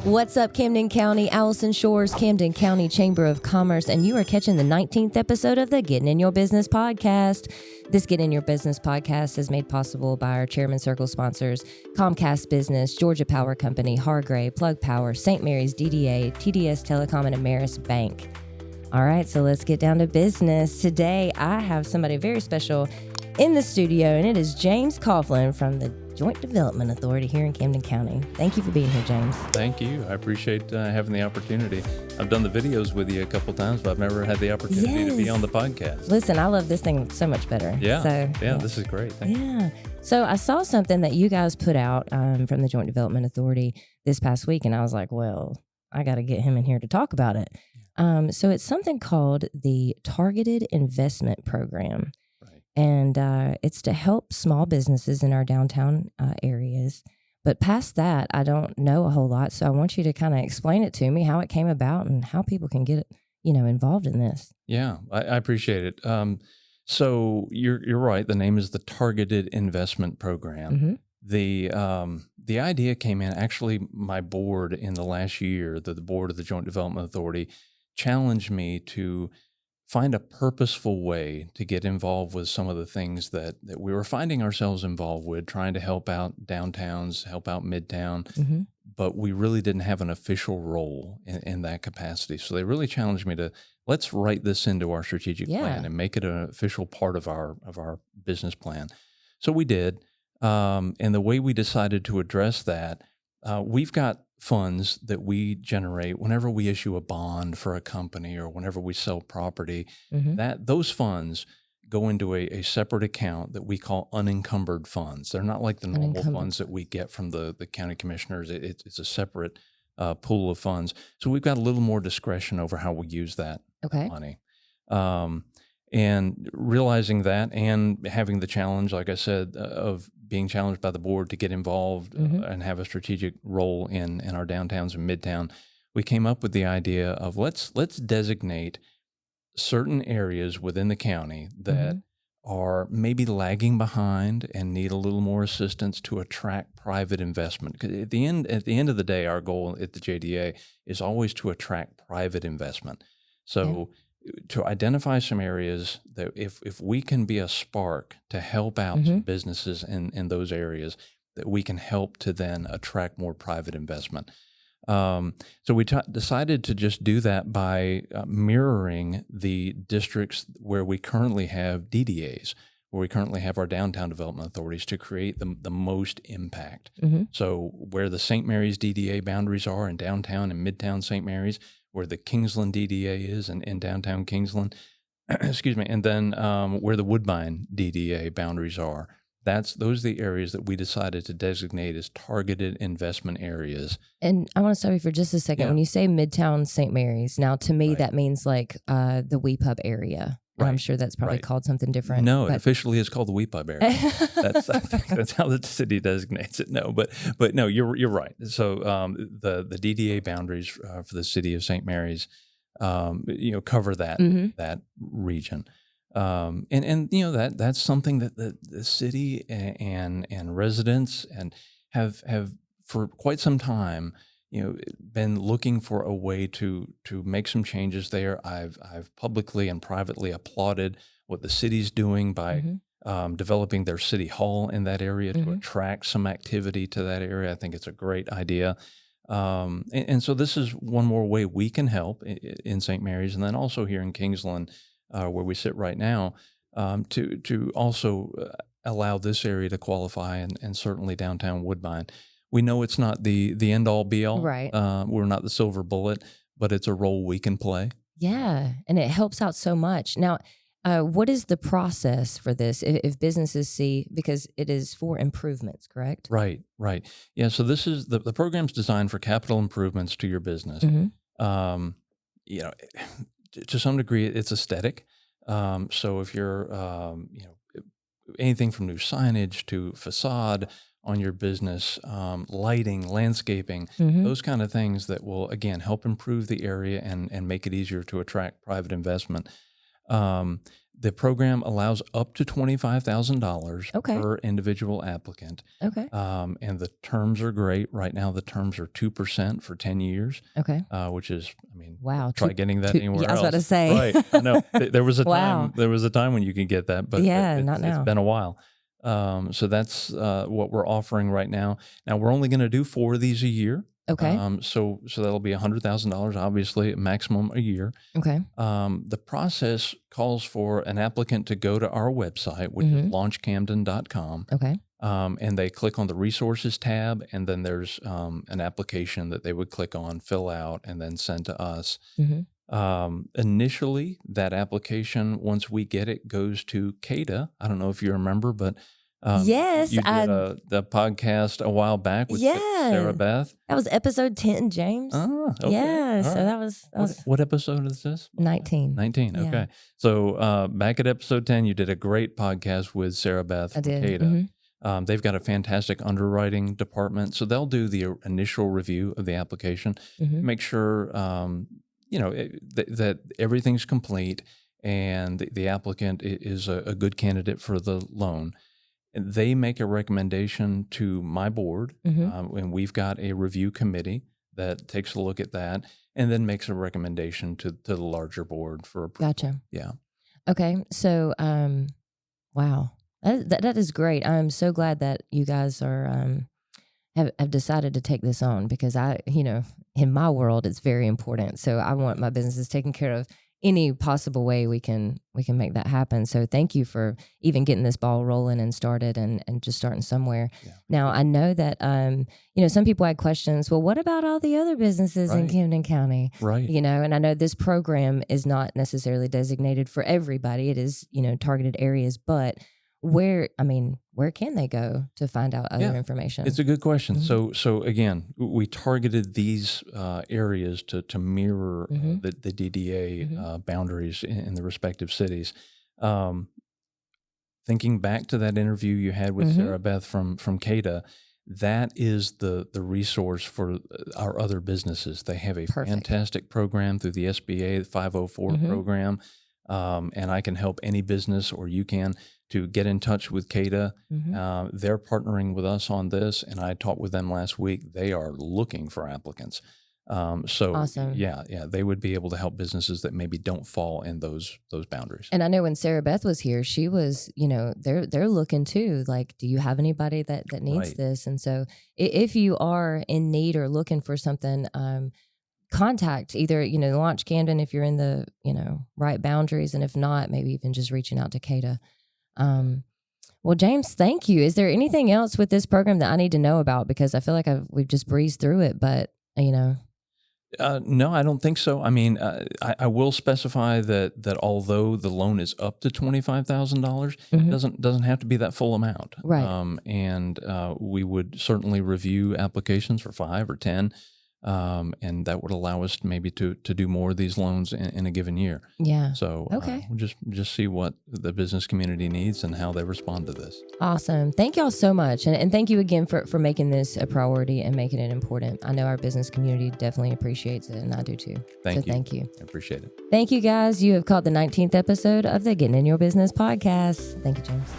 What's up, Camden County? Alison Shores, Camden County Chamber of Commerce, and you are catching the 19th episode of the Getting in Your Business podcast. This Get in Your Business podcast is made possible by our Chairman Circle sponsors, Comcast Business, Georgia Power Company, Hargray, Plug Power, St. Mary's DDA, TDS Telecom, and Ameris Bank. All right, so let's get down to business. Today, I have somebody very special in the studio, and it is James Coughlin from the Joint Development Authority here in Camden County. Thank you for being here, James. Thank you. I appreciate having the opportunity. I've done the videos with you a couple times, but I've never had the opportunity to be on the podcast. Listen, I love this thing so much better. Yeah, this is great. Thank you. So I saw something that you guys put out from the Joint Development Authority this past week, and I was like, well, I got to get him in here to talk about it. So it's something called the Targeted Investment Program. And it's to help small businesses in our downtown areas. But past that, I don't know a whole lot. So I want you to kind of explain it to me, how it came about and how people can get, involved in this. Yeah, I appreciate it. So you're right. The name is the Targeted Investment Program. Mm-hmm. The idea came in, actually, my board in the last year, the board of the Joint Development Authority, challenged me to find a purposeful way to get involved with some of the things that we were finding ourselves involved with, trying to help out downtowns, help out Midtown, mm-hmm. but we really didn't have an official role in that capacity. So they really challenged me to, let's write this into our strategic plan and make it an official part of our business plan. So we did, and the way we decided to address that, we've got funds that we generate whenever we issue a bond for a company or whenever we sell property, mm-hmm. those funds go into a separate account that we call unencumbered funds. They're not like the normal funds that we get from the county commissioners. It's a separate pool of funds. So we've got a little more discretion over how we use that money. And realizing that and having the challenge, like I said, of being challenged by the board to get involved mm-hmm. And have a strategic role in our downtowns and Midtown, we came up with the idea of let's designate certain areas within the county that mm-hmm. are maybe lagging behind and need a little more assistance to attract private investment. Because at the end of the day, our goal at the JDA is always to attract private investment. So to identify some areas that if we can be a spark to help out mm-hmm. some businesses in those areas, that we can help to then attract more private investment. So we decided to just do that by mirroring the districts where we currently have DDAs, where we currently have our downtown development authorities, to create the most impact. Mm-hmm. So where the St. Mary's DDA boundaries are in downtown and Midtown St. Mary's, where the Kingsland DDA is in downtown Kingsland, excuse me, and then where the Woodbine DDA boundaries are. Those are the areas that we decided to designate as targeted investment areas. And I want to stop you for just a second. When you say Midtown St. Mary's, now to me that means like the WePub area. Right. I'm sure that's probably called something different. No, it officially is called the WePub area. I think that's how the city designates it. No, but no, you're right. So the DDA boundaries for the city of St. Mary's, cover that mm-hmm. that region, and that's something that the city and residents have for quite some time, been looking for a way to make some changes there. I've publicly and privately applauded what the city's doing by mm-hmm. Developing their city hall in that area mm-hmm. to attract some activity to that area. I think it's a great idea. And so this is one more way we can help in St. Mary's, and then also here in Kingsland, where we sit right now, to also allow this area to qualify, and certainly downtown Woodbine. We know it's not the end all be all. Right. We're not the silver bullet, but it's a role we can play. Yeah, and it helps out so much. Now, what is the process for this if businesses see, because it is for improvements, correct? Right. Yeah, so this is the program's designed for capital improvements to your business. Mm-hmm. To some degree, it's aesthetic. So if you're, anything from new signage to facade on your business, lighting, landscaping, mm-hmm. those kind of things that will, again, help improve the area and make it easier to attract private investment. The program allows up to $25,000 Okay. per individual applicant. Okay. And the terms are great. Right now, the terms are 2% for 10 years. Okay. Which is, I mean, Wow. try getting that anywhere I was else. about to say. Right. I know. There was a Wow. time. There was a time when you could get that, but not now. it's been a while. So that's what we're offering right now. Now we're only going to do 4 of these a year. Okay. So that'll be $100,000, obviously, maximum a year. Okay. The process calls for an applicant to go to our website, which is launchcamden.com. Okay. And they click on the resources tab, and then there's an application that they would click on, fill out, and then send to us. Initially, that application, once we get it, goes to CADA. I don't know if you remember, but yes, you did the podcast a while back with Sarah Beth. That was episode 10, James. Oh, okay. Yeah, All so right. that was What episode is this? 19. 19, Yeah. okay. So back at episode 10, you did a great podcast with Sarah Beth from CADA. They've got a fantastic underwriting department, so they'll do the initial review of the application, make sure that everything's complete and the applicant is a good candidate for the loan. And they make a recommendation to my board, and we've got a review committee that takes a look at that and then makes a recommendation to the larger board for approval. Gotcha. Yeah. Okay. So, wow. That is great. I'm so glad that you guys are have decided to take this on, because in my world, it's very important. So I want my businesses taken care of any possible way we can make that happen. So thank you for even getting this ball rolling and started and just starting somewhere. Yeah. Now, I know that some people had questions. Well, what about all the other businesses in Camden County? Right. And I know this program is not necessarily designated for everybody. It is, targeted areas, but where can they go to find out other information? It's a good question. So again, we targeted these areas to mirror the DDA boundaries in the respective cities. Thinking back to that interview you had with Sarah Beth from CADA, that is the resource for our other businesses. They have a fantastic program through the SBA, the 504 program, and I can help any business, or you can, to get in touch with CADA. They're partnering with us on this, and I talked with them last week. They are looking for applicants. So awesome. Yeah, they would be able to help businesses that maybe don't fall in those boundaries. And I know when Sarah Beth was here, she was, they're looking too. Like, do you have anybody that needs this? And so if you are in need or looking for something, contact either, Launch Camden if you're in the, right boundaries. And if not, maybe even just reaching out to CADA. Well, James, thank you. Is there anything else with this program that I need to know about? Because I feel like we've just breezed through it, but no, I don't think so. I mean, I will specify that although the loan is up to $25,000, it doesn't have to be that full amount. Right. And we would certainly review applications for 5 or 10. And that would allow us maybe to do more of these loans in a given year. Yeah. So we'll just see what the business community needs and how they respond to this. Awesome. Thank y'all so much. And thank you again for making this a priority and making it important. I know our business community definitely appreciates it, and I do too. Thank you. Thank you. I appreciate it. Thank you, guys. You have caught the 19th episode of the Getting in Your Business podcast. Thank you, James.